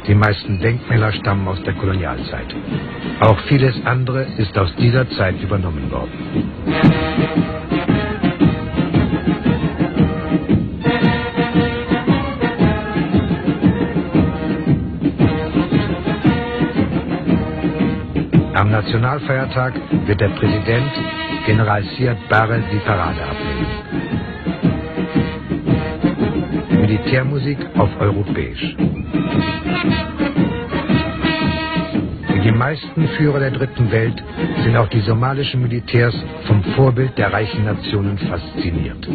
Die meisten Denkmäler stammen aus der Kolonialzeit. Auch vieles andere ist aus dieser Zeit übernommen worden. Am Nationalfeiertag wird der Präsident, General Siad Barre, die Parade ablegen. Militärmusik auf Europäisch. Wie die meisten Führer der Dritten Welt sind auch die somalischen Militärs vom Vorbild der reichen Nationen fasziniert.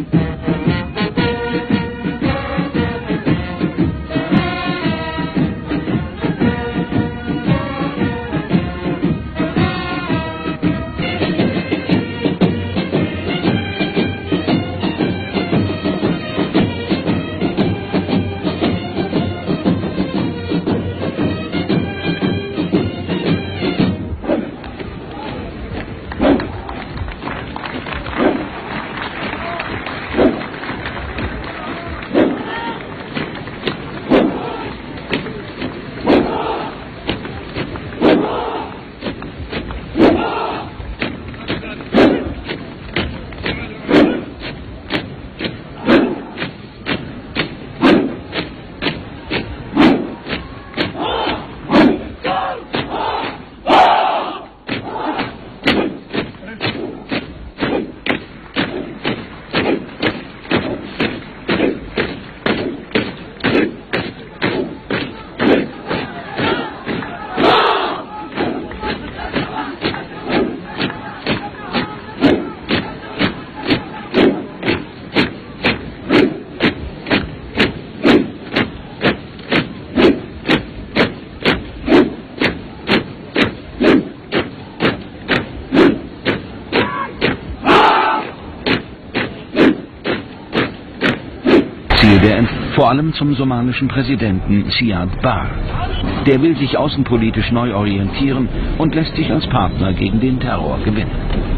Vor allem zum somalischen Präsidenten Siad Barre. Der will sich außenpolitisch neu orientieren und lässt sich als Partner gegen den Terror gewinnen.